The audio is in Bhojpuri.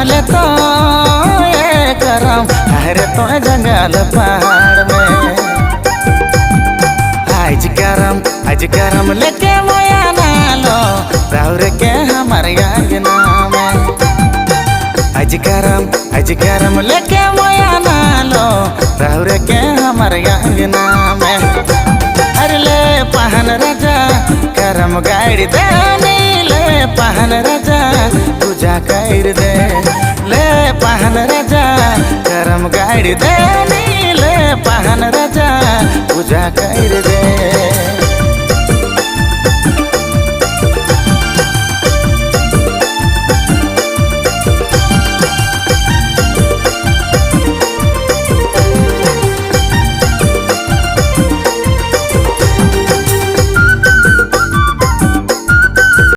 ले तो ये करम हरे तो जंगल पहाड़ में। आज करम लेके मोया नालो राउर के हमारे अंगना में। आज करम लेके मोया नालो राउर के हमारे अंगना में। अरे ले पहन राजा करम गाड़ी दे नीले पहन राजा पूजा कर दे। ले पहन राजा करम गाड़ी दे नीले पहन राजा पूजा कर दे।